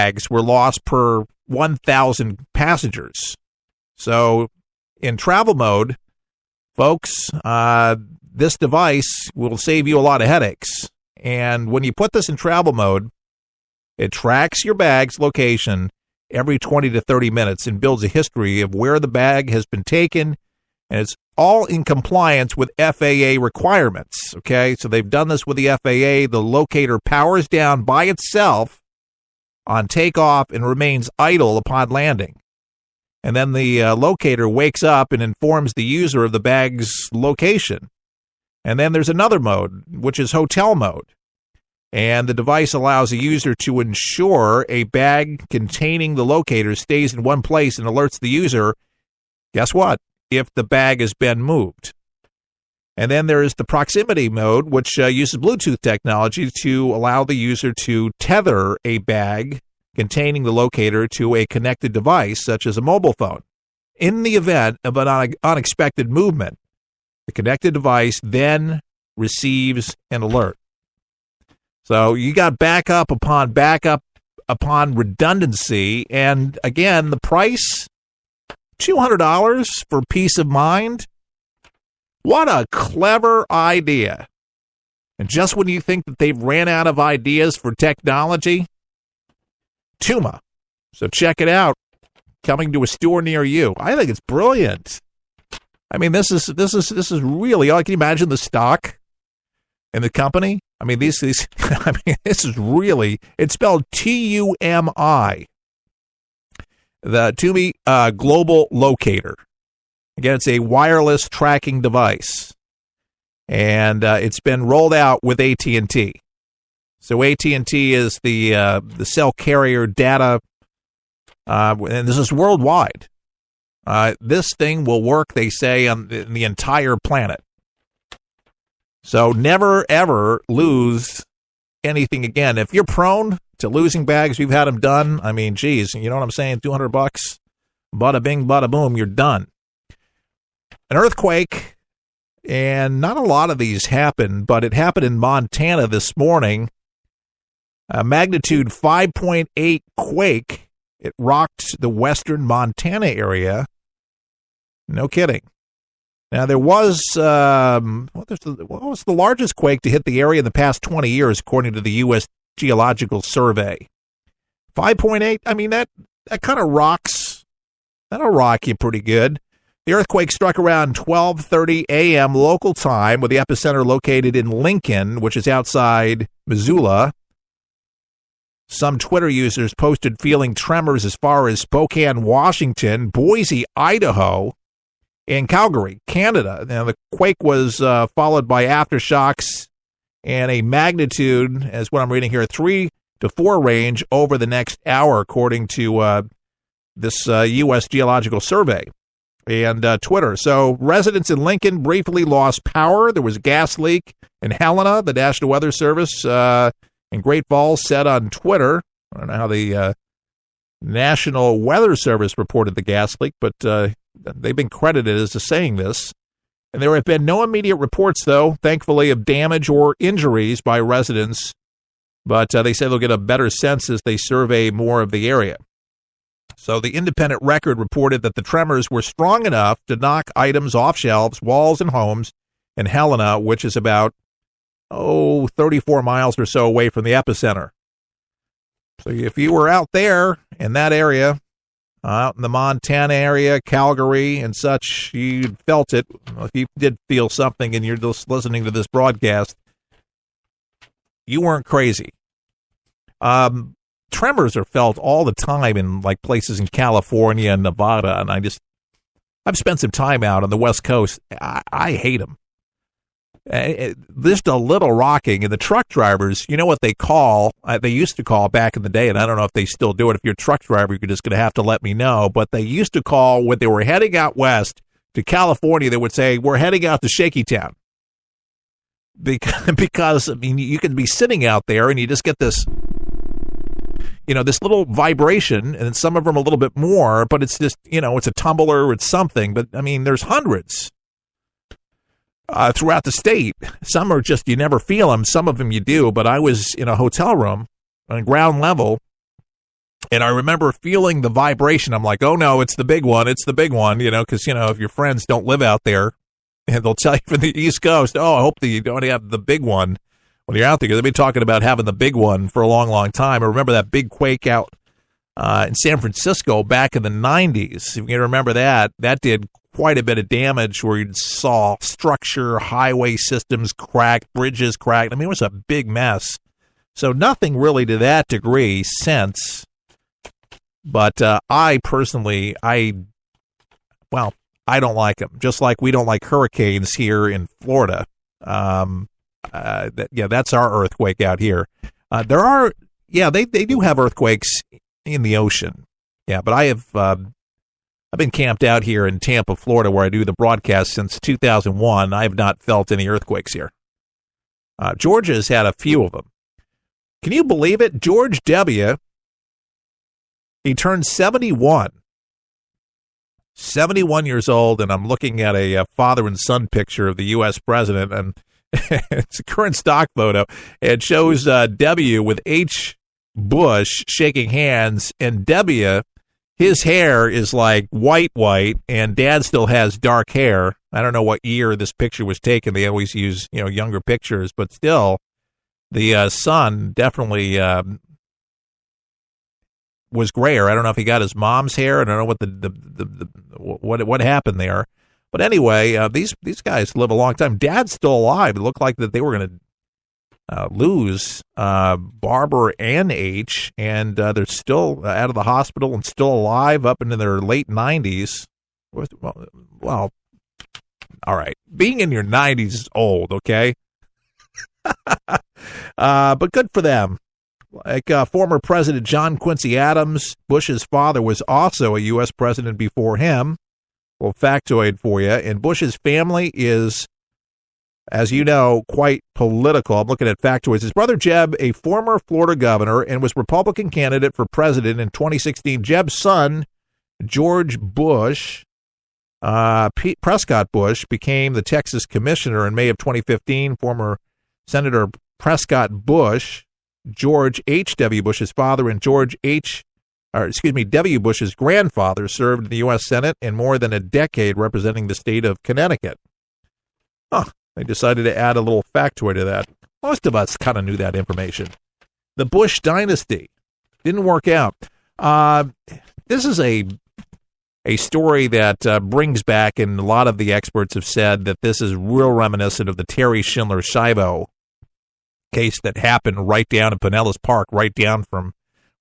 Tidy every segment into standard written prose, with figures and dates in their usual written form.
bags were lost per 1,000 passengers. So in travel mode, folks, this device will save you a lot of headaches. And when you put this in travel mode, it tracks your bag's location every 20 to 30 minutes and builds a history of where the bag has been taken. And it's all in compliance with FAA requirements. Okay, so they've done this with the FAA. The locator powers down by itself on takeoff and remains idle upon landing. And then the locator wakes up and informs the user of the bag's location. And then there's another mode, which is hotel mode. And the device allows a user to ensure a bag containing the locator stays in one place and alerts the user, guess what, if the bag has been moved. And then there is the proximity mode, which uses Bluetooth technology to allow the user to tether a bag containing the locator to a connected device, such as a mobile phone. In the event of an unexpected movement, the connected device then receives an alert. So you got backup upon redundancy. And again, the price, $200 for peace of mind. What a clever idea. And just when you think that they've ran out of ideas for technology, Tuma. So check it out. Coming to a store near you. I think it's brilliant. I mean, this is really, can you imagine the stock and the company? I mean, this is really, it's spelled TUMI. The Tumi Global Locator. Again, it's a wireless tracking device, and it's been rolled out with AT&T. So AT&T is the cell carrier data, and this is worldwide. This thing will work, they say, on the entire planet. So never, ever lose anything again. If you're prone to losing bags, we've had them done. I mean, geez, you know what I'm saying? $200, bada bing, bada boom, you're done. An earthquake, and not a lot of these happen, but it happened in Montana this morning. A magnitude 5.8 quake. It rocked the western Montana area. No kidding. Now, there was, what was the largest quake to hit the area in the past 20 years, according to the U.S. Geological Survey? 5.8, I mean, that kind of rocks. That'll rock you pretty good. The earthquake struck around 12:30 a.m. local time, with the epicenter located in Lincoln, which is outside Missoula. Some Twitter users posted feeling tremors as far as Spokane, Washington, Boise, Idaho, and Calgary, Canada. Now, the quake was followed by aftershocks and a magnitude, as what I'm reading here, 3 to 4 range over the next hour, according to this U.S. Geological Survey and Twitter. So residents in Lincoln briefly lost power. There was a gas leak in Helena. The National Weather Service in Great Falls said on Twitter, I don't know how the National Weather Service reported the gas leak, but they've been credited as saying this. And there have been no immediate reports, though, thankfully, of damage or injuries by residents. But they say they'll get a better sense as they survey more of the area. So the Independent Record reported that the tremors were strong enough to knock items off shelves, walls, and homes in Helena, which is about, 34 miles or so away from the epicenter. So if you were out there in that area, out in the Montana area, Calgary and such, you felt it. If you did feel something and you're just listening to this broadcast, you weren't crazy. Tremors are felt all the time in like places in California and Nevada, and I've spent some time out on the West Coast. I hate them. Just a little rocking, and the truck drivers, you know what they call, they used to call back in the day, and I don't know if they still do it. If you're a truck driver, you're just going to have to let me know, but they used to call when they were heading out west to California, they would say, we're heading out to Shaky Town. Because, I mean, you can be sitting out there and you just get this, this little vibration, and some of them a little bit more, but it's just, it's a tumbler, it's something, but I mean, there's hundreds throughout the state. Some are just, you never feel them. Some of them you do, but I was in a hotel room on ground level, And I remember feeling the vibration. I'm like, oh, no, it's the big one. It's the big one, because, if your friends don't live out there, and they'll tell you from the East Coast, oh, I hope that you don't have the big one when you're out there. They've been talking about having the big one for a long, long time. I remember that big quake out in San Francisco back in the 90s. If you can remember that did quite a bit of damage where you saw structure, highway systems cracked, bridges cracked. I mean, it was a big mess. So nothing really to that degree since. But I personally, I don't like them. Just like we don't like hurricanes here in Florida. That's our earthquake out here. They do have earthquakes in the ocean. Yeah, but I've been camped out here in Tampa, Florida, where I do the broadcast since 2001. I have not felt any earthquakes here. Georgia's had a few of them. Can you believe it? George W., he turned 71. 71 years old, and I'm looking at a father and son picture of the U.S. president, and it's a current stock photo. It shows W. with H. Bush shaking hands, and W., his hair is like white, and Dad still has dark hair. I don't know what year this picture was taken. They always use, younger pictures, but still, the son definitely was grayer. I don't know if he got his mom's hair. I don't know what happened there. But anyway, these guys live a long time. Dad's still alive. It looked like that they were going to lose Barbara and H, and they're still out of the hospital and still alive up into their late 90s. Well, all right. Being in your 90s is old, okay? But good for them. Like former President John Quincy Adams, Bush's father was also a U.S. president before him. Well, factoid for you. And Bush's family is, as you know, quite political. I'm looking at factoids. His brother Jeb, a former Florida governor, and was Republican candidate for president in 2016. Jeb's son, George Bush, Prescott Bush, became the Texas commissioner in May of 2015. Former Senator Prescott Bush, George H.W. Bush's father, and W. Bush's grandfather served in the U.S. Senate and more than a decade representing the state of Connecticut. They decided to add a little factoid to that. Most of us kind of knew that information. The Bush dynasty didn't work out. This is a story that brings back, and a lot of the experts have said that this is real reminiscent of the Terry Schindler Shivo case that happened right down in Pinellas Park, right down from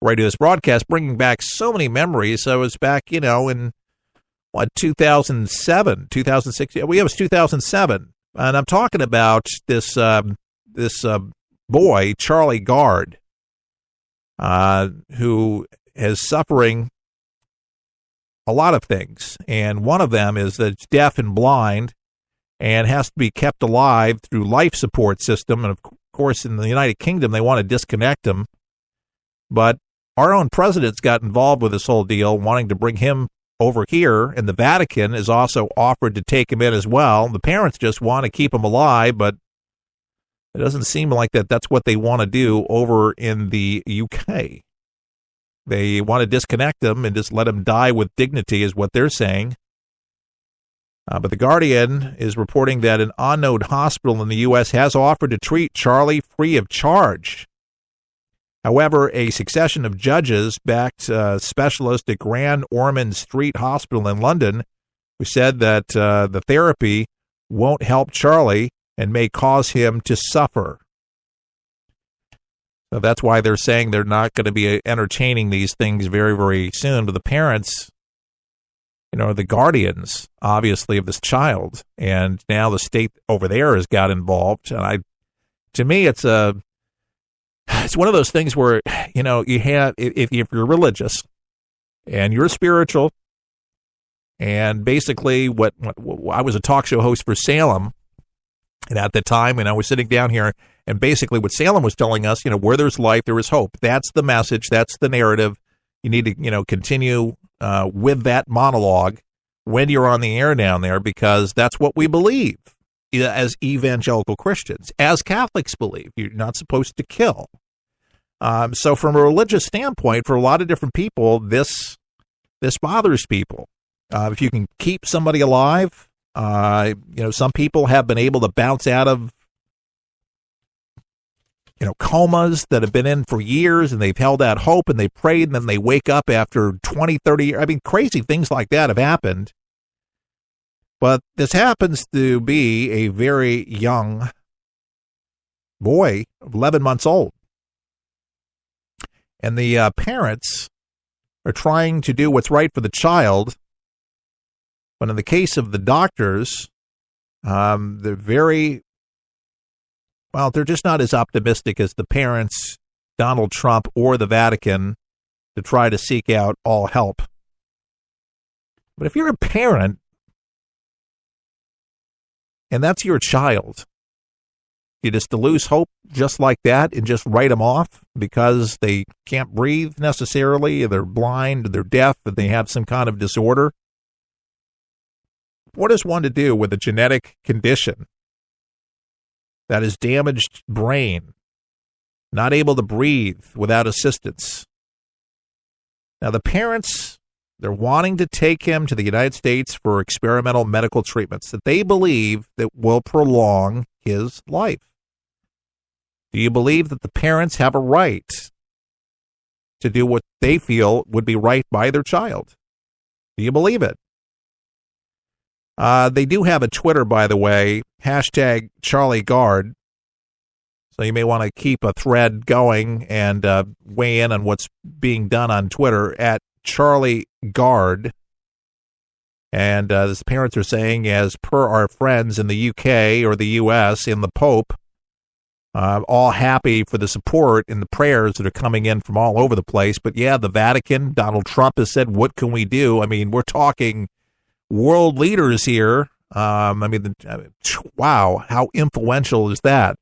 right to this broadcast, bringing back so many memories. I was back, in 2007, 2006. Yeah, it was 2007, and I'm talking about this boy, Charlie Gard, who is suffering a lot of things, and one of them is that it's deaf and blind and has to be kept alive through life support system. And of course, in the United Kingdom, they want to disconnect him. But our own president's got involved with this whole deal, wanting to bring him over here, and the Vatican is also offered to take him in as well. The parents just want to keep him alive, but it doesn't seem like that's what they want to do over in the UK. They want to disconnect him and just let him die with dignity, is what they're saying. But The Guardian is reporting that an unknown hospital in the U.S. has offered to treat Charlie free of charge. However, a succession of judges backed specialist at Grand Ormond Street Hospital in London, who said that the therapy won't help Charlie and may cause him to suffer. So that's why they're saying they're not going to be entertaining these things very, very soon. But the parents, are the guardians, obviously, of this child. And now the state over there has got involved. And to me, it's one of those things where, you have, if you're religious and you're spiritual, and basically what I was a talk show host for Salem, and at the time, and I was sitting down here, and basically what Salem was telling us, where there's life, there is hope. That's the message. That's the narrative. You need to, continue with that monologue when you're on the air down there, because that's what we believe as evangelical Christians. As Catholics believe, you're not supposed to kill. So from a religious standpoint, for a lot of different people, this bothers people. If you can keep somebody alive, some people have been able to bounce out of, comas that have been in for years, and they've held out hope and they prayed, and then they wake up after 20, 30 years. I mean, crazy things like that have happened. But this happens to be a very young boy of 11 months old. And the parents are trying to do what's right for the child. But in the case of the doctors, they're they're just not as optimistic as the parents, Donald Trump, or the Vatican to try to seek out all help. But if you're a parent, and that's your child, you just to lose hope just like that and just write them off because they can't breathe necessarily, or they're blind, or they're deaf, or they have some kind of disorder. What is one to do with a genetic condition that is damaged brain, not able to breathe without assistance? Now, the parents, they're wanting to take him to the United States for experimental medical treatments that they believe that will prolong his life. Do you believe that the parents have a right to do what they feel would be right by their child? Do you believe it? They do have a Twitter, by the way, #CharlieGuard. So you may want to keep a thread going and weigh in on what's being done on Twitter @CharlieGuard. And as parents are saying, as per our friends in the UK or the US and the Pope, all happy for the support and the prayers that are coming in from all over the place. But yeah, the Vatican, Donald Trump has said, what can we do? I mean, we're talking world leaders here. Wow, how influential is that?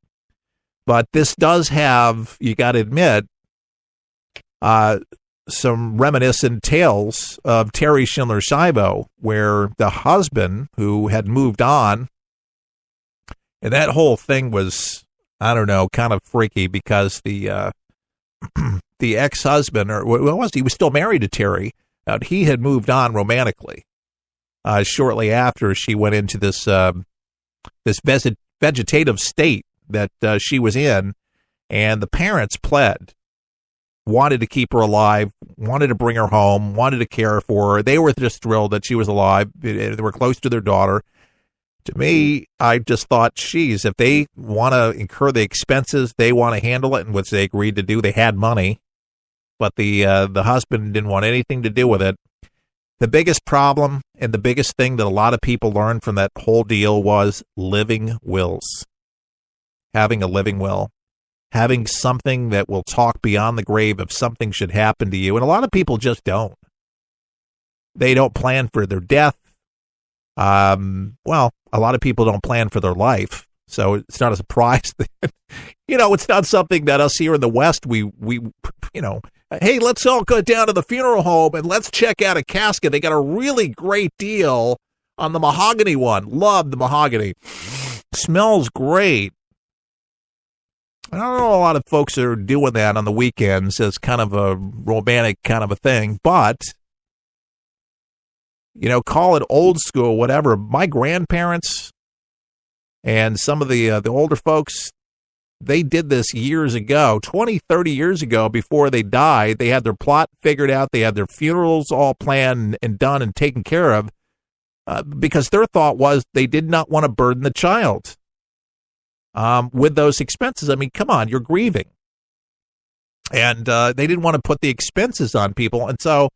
But this does have, you got to admit, some reminiscent tales of Terry Schindler Shivo, where the husband who had moved on, and that whole thing was, I don't know, kind of freaky because the ex-husband, or what was he was still married to Terry, he had moved on romantically shortly after she went into this vegetative state that she was in, and the parents pled, wanted to keep her alive, wanted to bring her home, wanted to care for her. They were just thrilled that she was alive. They were close to their daughter. To me, I just thought, geez, if they want to incur the expenses, they want to handle it, and which they agreed to do. They had money, but the husband didn't want anything to do with it. The biggest problem and the biggest thing that a lot of people learned from that whole deal was living wills. Having a living will. Having something that will talk beyond the grave if something should happen to you. And a lot of people just don't. They don't plan for their death. A lot of people don't plan for their life. So it's not a surprise that, it's not something that us here in the West, we hey, let's all go down to the funeral home and let's check out a casket. They got a really great deal on the mahogany one. Love the mahogany. Smells great. I don't know a lot of folks are doing that on the weekends as kind of a romantic kind of a thing, but, call it old school, whatever. My grandparents and some of the older folks, they did this years ago, 20, 30 years ago before they died. They had their plot figured out. They had their funerals all planned and done and taken care of because their thought was they did not want to burden the child with those expenses. I mean, come on, you're grieving. And they didn't want to put the expenses on people. And so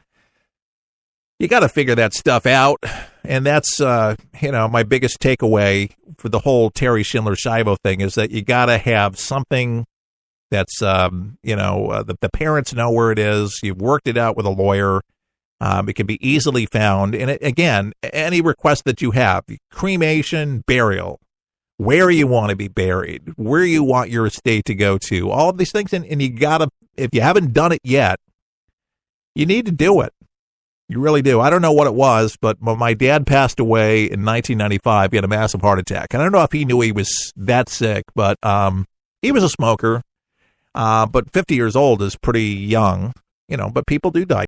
you got to figure that stuff out. And that's, my biggest takeaway for the whole Terry Schindler Shivo thing is that you got to have something that's, the parents know where it is. You've worked it out with a lawyer. It can be easily found. And again, any request that you have, cremation, burial, where you want to be buried, where you want your estate to go to, all of these things. And you got to, if you haven't done it yet, you need to do it. You really do. I don't know what it was, but when my dad passed away in 1995, he had a massive heart attack. And I don't know if he knew he was that sick, but he was a smoker. But 50 years old is pretty young, but people do die.